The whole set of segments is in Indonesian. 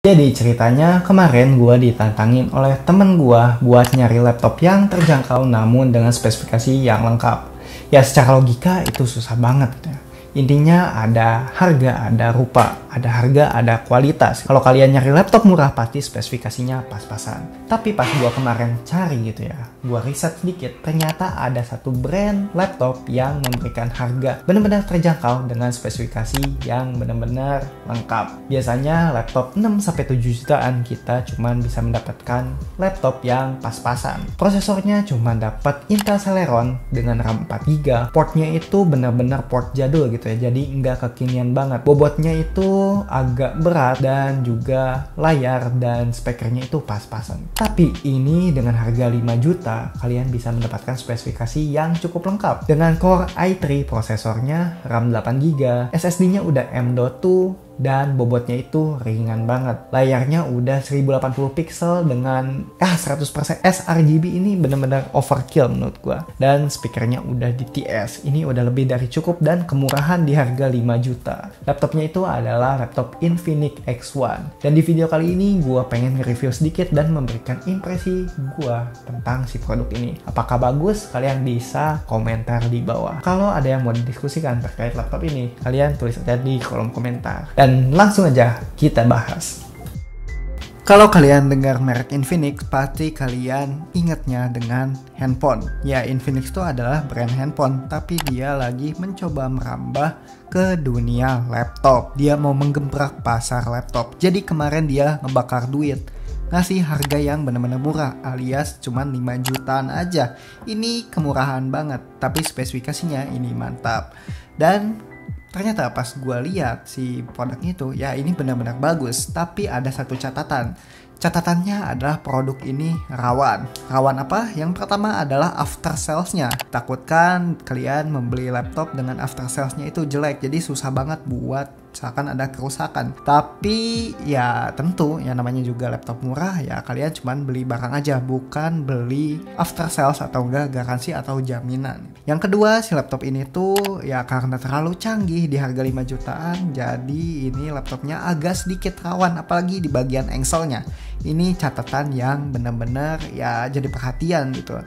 Jadi ceritanya kemarin gue ditantangin oleh temen gue buat nyari laptop yang terjangkau namun dengan spesifikasi yang lengkap. Ya secara logika itu susah banget gitu ya. Intinya ada harga, ada rupa, ada harga, ada kualitas. Kalau kalian nyari laptop murah pasti spesifikasinya pas-pasan. Tapi pas gua kemarin cari gitu ya, gua riset sedikit, ternyata ada satu brand laptop yang memberikan harga benar-benar terjangkau dengan spesifikasi yang benar-benar lengkap. Biasanya laptop 6-7 jutaan kita cuman bisa mendapatkan laptop yang pas-pasan. Prosesornya cuma dapat Intel Celeron dengan RAM 4GB. Portnya itu benar-benar port jadul gitu ya, jadi nggak kekinian banget. Bobotnya itu agak berat dan juga layar dan spekernya itu pas-pasan. Tapi ini dengan harga 5 juta kalian bisa mendapatkan spesifikasi yang cukup lengkap dengan Core i3 prosesornya, RAM 8GB, SSD-nya udah M.2 dan bobotnya itu ringan banget. Layarnya udah 1080 pixel dengan 100% sRGB. Ini bener-bener overkill menurut gua. Dan speakernya udah DTS. Ini udah lebih dari cukup dan kemurahan di harga 5 juta. Laptopnya itu adalah laptop Infinix X1. Dan di video kali ini gua pengen nge-review sedikit dan memberikan impresi gua tentang si produk ini. Apakah bagus? Kalian bisa komentar di bawah. Kalau ada yang mau didiskusikan terkait laptop ini, kalian tulis aja di kolom komentar. Dan langsung aja kita bahas. Kalau kalian dengar merek Infinix, pasti kalian ingatnya dengan handphone. Ya, Infinix itu adalah brand handphone, tapi dia lagi mencoba merambah ke dunia laptop. Dia mau menggemprak pasar laptop. Jadi kemarin dia ngebakar duit, ngasih harga yang benar-benar murah, alias cuman 5 jutaan aja. Ini kemurahan banget, tapi spesifikasinya ini mantap. Dan ternyata pas gue lihat si produknya itu, ya ini benar-benar bagus. Tapi ada satu catatan. Catatannya adalah produk ini rawan. Rawan apa? Yang pertama adalah after sales-nya. Takutkan kalian membeli laptop dengan after sales-nya itu jelek. Jadi susah banget buat misalkan ada kerusakan. Tapi ya tentu yang namanya juga laptop murah, ya kalian cuman beli barang aja, bukan beli after sales atau enggak garansi atau jaminan. Yang kedua, si laptop ini tuh ya karena terlalu canggih di harga 5 jutaan, jadi ini laptopnya agak sedikit rawan, apalagi di bagian engselnya. Ini catatan yang benar-benar ya jadi perhatian gitu.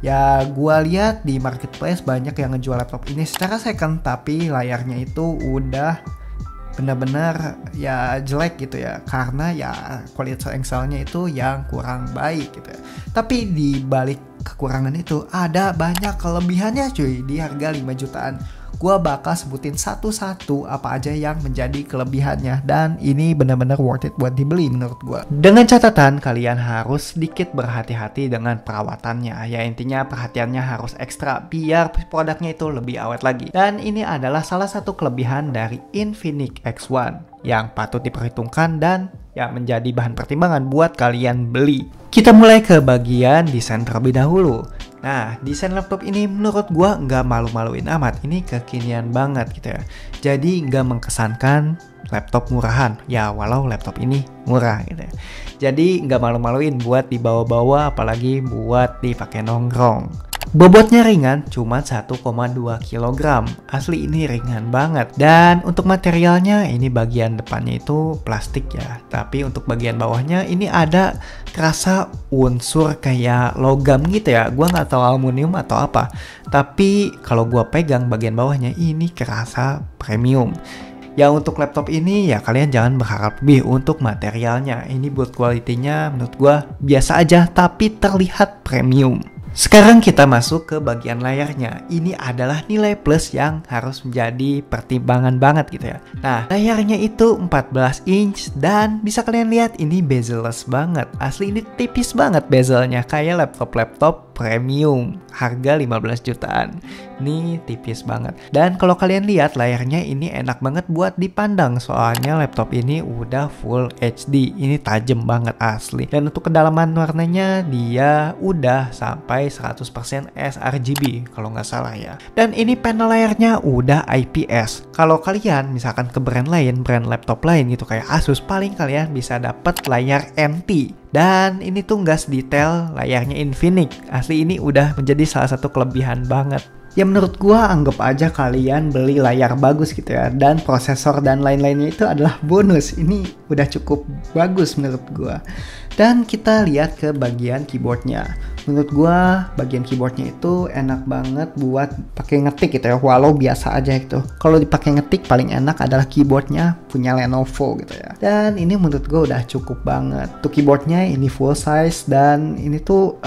Ya gua lihat di marketplace banyak yang ngejual laptop ini secara second, tapi layarnya itu udah benar-benar ya jelek gitu ya, karena ya kualitas engselnya itu yang kurang baik gitu ya. Tapi di balik kekurangan itu ada banyak kelebihannya cuy di harga 5 jutaan. Gua bakal sebutin satu-satu apa aja yang menjadi kelebihannya, dan ini benar-benar worth it buat dibeli menurut gua. Dengan catatan kalian harus sedikit berhati-hati dengan perawatannya. Ya intinya perhatiannya harus ekstra biar produknya itu lebih awet lagi. Dan ini adalah salah satu kelebihan dari Infinix X1 yang patut diperhitungkan dan ya menjadi bahan pertimbangan buat kalian beli. Kita mulai ke bagian desain terlebih dahulu. Nah, desain laptop ini menurut gua nggak malu-maluin amat. Ini kekinian banget gitu ya. Jadi nggak mengesankan laptop murahan. Ya, walau laptop ini murah gitu ya. Jadi nggak malu-maluin buat dibawa-bawa, apalagi buat dipakai nongkrong. Bobotnya ringan, cuma 1,2 kg. Asli ini ringan banget. Dan untuk materialnya, ini bagian depannya itu plastik ya. Tapi untuk bagian bawahnya ini ada kerasa unsur kayak logam gitu ya. Gua nggak tahu aluminium atau apa. Tapi kalau gua pegang bagian bawahnya ini kerasa premium. Ya untuk laptop ini ya kalian jangan berharap lebih untuk materialnya. Ini build quality-nya menurut gua biasa aja, tapi terlihat premium. Sekarang kita masuk ke bagian layarnya. Ini adalah nilai plus yang harus menjadi pertimbangan banget gitu ya. Nah, layarnya itu 14 inch dan bisa kalian lihat ini bezel-less banget. Asli ini tipis banget bezelnya, kayak laptop-laptop premium harga 15 jutaan. Ini tipis banget. Dan kalau kalian lihat layarnya ini enak banget buat dipandang, soalnya laptop ini udah full HD. Ini tajam banget asli. Dan untuk kedalaman warnanya dia udah sampai 100% sRGB kalau nggak salah ya. Dan ini panel layarnya udah IPS. Kalau kalian misalkan ke brand lain, brand laptop lain gitu kayak Asus, paling kalian bisa dapat layar NT. Dan ini tuh nggak sedetail layarnya Infinix. Asli ini udah menjadi salah satu kelebihan banget. Ya menurut gua anggap aja kalian beli layar bagus gitu ya, dan prosesor dan lain-lainnya itu adalah bonus. Ini udah cukup bagus menurut gua. Dan kita lihat ke bagian keyboardnya. Menurut gua bagian keyboardnya itu enak banget buat pakai ngetik gitu ya, walau biasa aja gitu. Kalau dipakai ngetik paling enak adalah keyboardnya punya Lenovo gitu ya. Dan ini menurut gua udah cukup banget. Tuh keyboardnya ini full size dan ini tuh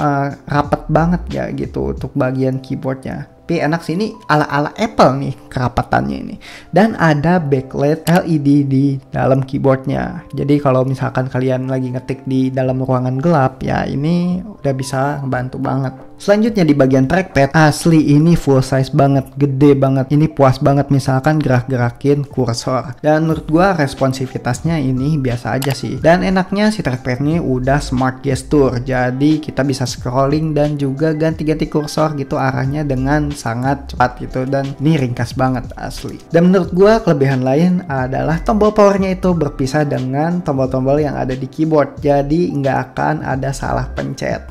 rapet banget ya gitu untuk bagian keyboardnya. Tapi enak sih, ini ala-ala Apple nih kerapatannya ini. Dan ada backlight LED di dalam keyboardnya. Jadi kalau misalkan kalian lagi ngetik di dalam ruangan gelap ya, ini udah bisa ngebantu banget. Selanjutnya di bagian trackpad, asli ini full size banget, gede banget. Ini puas banget misalkan gerak-gerakin kursor. Dan menurut gua responsivitasnya ini biasa aja sih. Dan enaknya si trackpad ini udah smart gesture. Jadi kita bisa scrolling dan juga ganti-ganti kursor gitu arahnya dengan sangat cepat gitu. Dan ini ringkas banget asli. Dan menurut gua kelebihan lain adalah tombol powernya itu berpisah dengan tombol-tombol yang ada di keyboard. Jadi nggak akan ada salah pencet.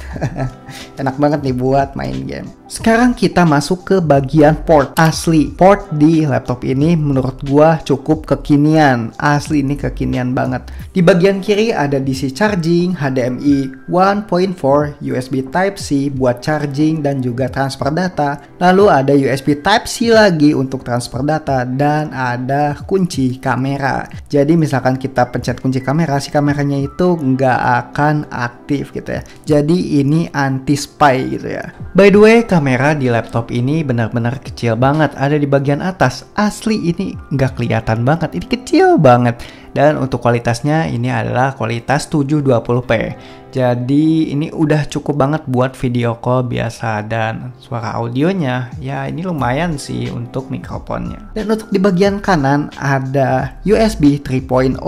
Enak banget nih buat main game. Sekarang kita masuk ke bagian port. Asli, port di laptop ini menurut gua cukup kekinian. Asli ini kekinian banget. Di bagian kiri ada DC charging, HDMI 1.4, USB Type-C buat charging dan juga transfer data. Lalu ada USB Type-C lagi untuk transfer data dan ada kunci kamera. Jadi misalkan kita pencet kunci kamera, si kameranya itu nggak akan aktif gitu ya. Jadi ini anti spy gitu ya. By the way, kamera di laptop ini benar-benar kecil banget, ada di bagian atas. Asli ini nggak kelihatan banget, ini kecil banget. Dan untuk kualitasnya ini adalah kualitas 720p. Jadi ini udah cukup banget buat video call biasa, dan suara audionya ya ini lumayan sih untuk mikrofonnya. Dan untuk di bagian kanan ada USB 3.0,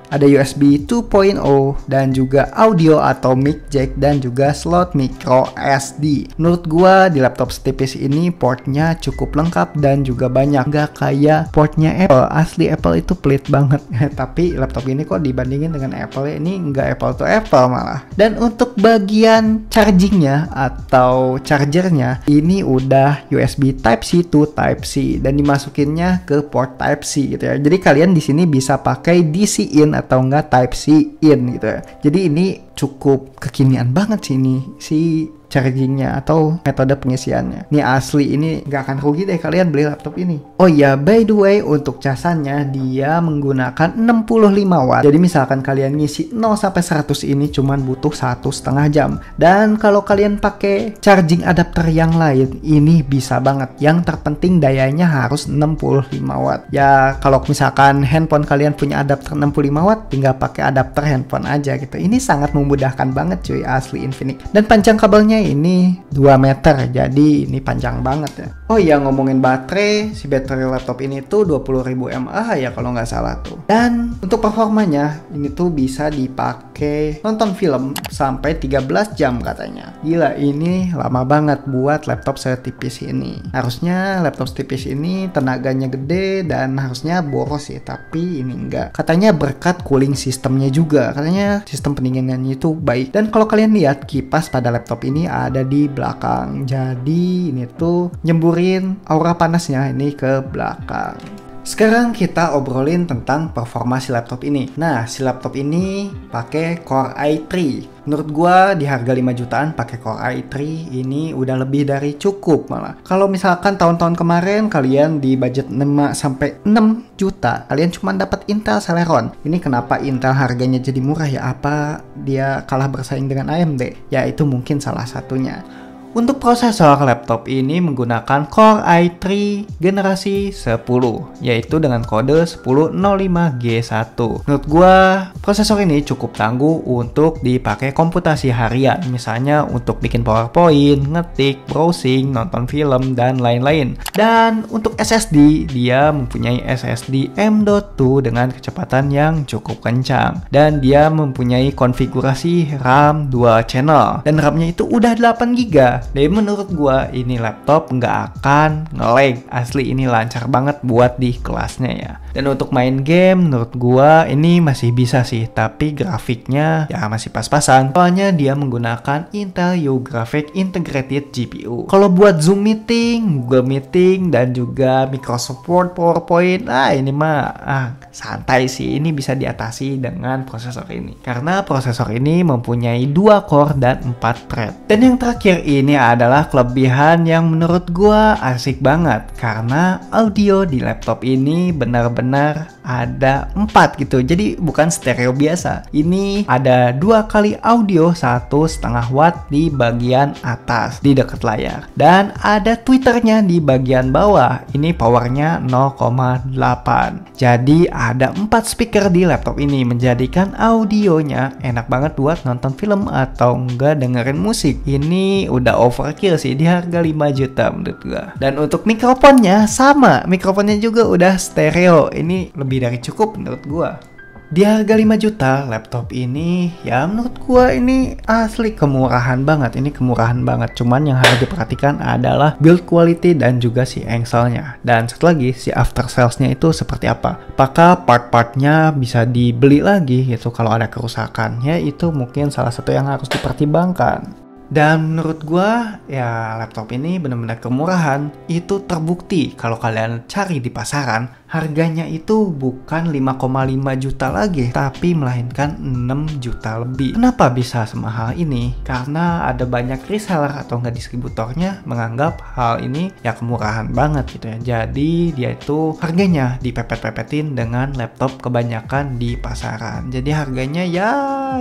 ada USB 2.0 dan juga audio atau mic jack dan juga slot micro SD. Menurut gua di laptop setipis ini portnya cukup lengkap dan juga banyak, nggak kayak portnya Apple. Asli Apple itu pelit banget. Tapi laptop ini kok dibandingin dengan Apple ya, ini nggak Apple to Apple malah. Dan untuk bagian chargingnya atau chargernya ini udah USB Type-C to Type-C dan dimasukinnya ke port Type-C gitu ya. Jadi kalian di sini bisa pakai DC in atau enggak Type-C in gitu ya. Jadi ini cukup kekinian banget sih ini si chargingnya atau metode pengisiannya. Ini asli, ini nggak akan rugi deh kalian beli laptop ini. Oh ya, by the way, untuk casannya dia menggunakan 65 watt. Jadi misalkan kalian ngisi 0 sampai 100 ini cuman butuh 1,5 jam. Dan kalau kalian pakai charging adapter yang lain, ini bisa banget. Yang terpenting dayanya harus 65 watt. Ya kalau misalkan handphone kalian punya adapter 65 watt, tinggal pakai adapter handphone aja gitu. Ini sangat memudahkan banget cuy, asli Infinix. Dan panjang kabelnya ini 2 meter, jadi ini panjang banget ya. Oh iya, ngomongin baterai, si baterai laptop ini tuh 20.000 mAh ya kalau nggak salah tuh. Dan untuk performanya ini tuh bisa dipakai nonton film sampai 13 jam katanya. Gila, ini lama banget buat laptop setipis ini. Harusnya laptop setipis ini tenaganya gede dan harusnya boros sih, tapi ini enggak. Katanya berkat cooling sistemnya juga, katanya sistem pendinginannya itu baik. Dan kalau kalian lihat kipas pada laptop ini ada di belakang, jadi ini tuh nyemburin aura panasnya ini ke belakang. Sekarang kita obrolin tentang performa si laptop ini. Nah, si laptop ini pakai Core i3. Menurut gua di harga 5 jutaan pakai Core i3 ini udah lebih dari cukup malah. Kalau misalkan tahun-tahun kemarin kalian di budget 5 sampai 6 juta, kalian cuma dapat Intel Celeron. Ini kenapa Intel harganya jadi murah ya? Apa dia kalah bersaing dengan AMD? Ya itu mungkin salah satunya. Untuk prosesor laptop ini menggunakan Core i3 generasi 10, yaitu dengan kode 1005G1. Menurut gua, prosesor ini cukup tangguh untuk dipakai komputasi harian, misalnya untuk bikin PowerPoint, ngetik, browsing, nonton film, dan lain-lain. Dan untuk SSD, dia mempunyai SSD M.2 dengan kecepatan yang cukup kencang. Dan dia mempunyai konfigurasi RAM 2 channel. Dan RAM-nya itu udah 8GB. Jadi menurut gua ini laptop nggak akan nge-lag. Asli ini lancar banget buat di kelasnya ya. Dan untuk main game menurut gua ini masih bisa sih, tapi grafiknya ya masih pas-pasan. Soalnya dia menggunakan Intel Yo Graphics Integrated GPU. Kalau buat Zoom meeting, Google Meeting, dan juga Microsoft Word, PowerPoint, ini mah santai sih. Ini bisa diatasi dengan prosesor ini. Karena prosesor ini mempunyai 2 core dan 4 thread. Dan yang terakhir ini adalah kelebihan yang menurut gua asik banget. Karena audio di laptop ini benar-benar ada 4 gitu. Jadi bukan stereo biasa. Ini ada 2 kali audio 1,5 watt di bagian atas di dekat layar. Dan ada tweeternya di bagian bawah. Ini powernya 0,8. Jadi ada 4 speaker di laptop ini, menjadikan audionya enak banget buat nonton film atau enggak dengerin musik. Ini udah overkill sih di harga 5 juta menurut gua. Dan untuk mikrofonnya sama, mikrofonnya juga udah stereo. Ini lebih dari cukup menurut gua. Di harga 5 juta, laptop ini ya menurut gua ini asli kemurahan banget. Ini kemurahan banget. Cuman yang harus diperhatikan adalah build quality dan juga si engselnya. Dan satu lagi, si after salesnya itu seperti apa. Apakah part-partnya bisa dibeli lagi gitu kalau ada kerusakan. Ya itu mungkin salah satu yang harus dipertimbangkan. Dan menurut gua ya laptop ini benar-benar kemurahan. Itu terbukti kalau kalian cari di pasaran, harganya itu bukan 5,5 juta lagi, tapi melainkan 6 juta lebih. Kenapa bisa semahal ini? Karena ada banyak reseller atau enggak distributornya menganggap hal ini ya kemurahan banget gitu ya. Jadi dia itu harganya dipepet-pepetin dengan laptop kebanyakan di pasaran. Jadi harganya ya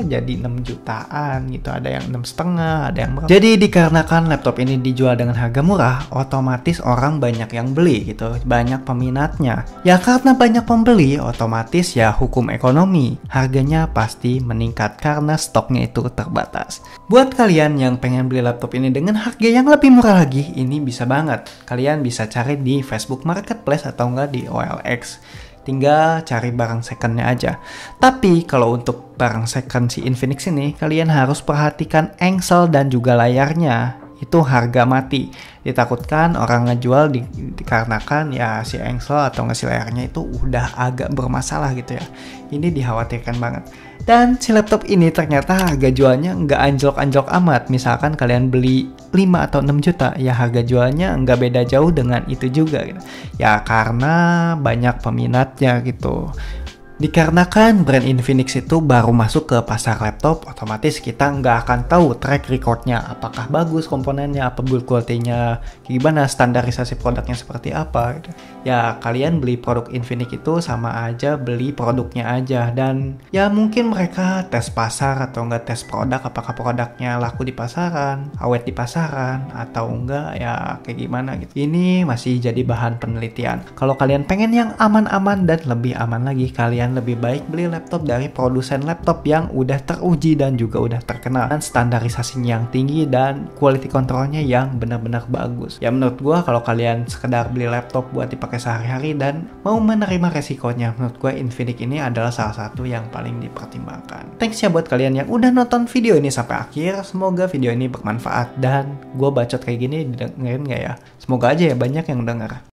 jadi 6 jutaan gitu. Ada yang 6,5, ada yang berapa. Jadi dikarenakan laptop ini dijual dengan harga murah, otomatis orang banyak yang beli gitu. Banyak peminatnya. Ya karena banyak pembeli, otomatis ya hukum ekonomi. Harganya pasti meningkat karena stoknya itu terbatas. Buat kalian yang pengen beli laptop ini dengan harga yang lebih murah lagi, ini bisa banget. Kalian bisa cari di Facebook Marketplace atau enggak di OLX. Tinggal cari barang secondnya aja. Tapi kalau untuk barang second si Infinix ini, kalian harus perhatikan engsel dan juga layarnya. Itu harga mati. Ditakutkan orang ngejual dikarenakan ya si engsel atau nggak si layarnya itu udah agak bermasalah gitu ya. Ini dikhawatirkan banget. Dan si laptop ini ternyata harga jualnya nggak anjlok-anjlok amat. Misalkan kalian beli 5 atau 6 juta, ya harga jualnya nggak beda jauh dengan itu juga gitu. Ya karena banyak peminatnya gitu. Dikarenakan brand Infinix itu baru masuk ke pasar laptop, otomatis kita nggak akan tahu track recordnya, apakah bagus komponennya, apa build quality-nya, gimana standarisasi produknya seperti apa gitu. Ya kalian beli produk Infinix itu sama aja beli produknya aja, dan ya mungkin mereka tes pasar atau nggak tes produk, apakah produknya laku di pasaran, awet di pasaran, atau enggak ya kayak gimana gitu. Ini masih jadi bahan penelitian. Kalau kalian pengen yang aman-aman dan lebih aman lagi, kalian lebih baik beli laptop dari produsen laptop yang udah teruji dan juga udah terkenal, dan standarisasinya yang tinggi dan quality controlnya yang benar-benar bagus. Ya menurut gua kalau kalian sekedar beli laptop buat dipakai sehari-hari dan mau menerima resikonya, menurut gua Infinix ini adalah salah satu yang paling dipertimbangkan. Thanks ya buat kalian yang udah nonton video ini sampai akhir. Semoga video ini bermanfaat dan gua bacot kayak gini didengerin gak ya? Semoga aja ya banyak yang denger.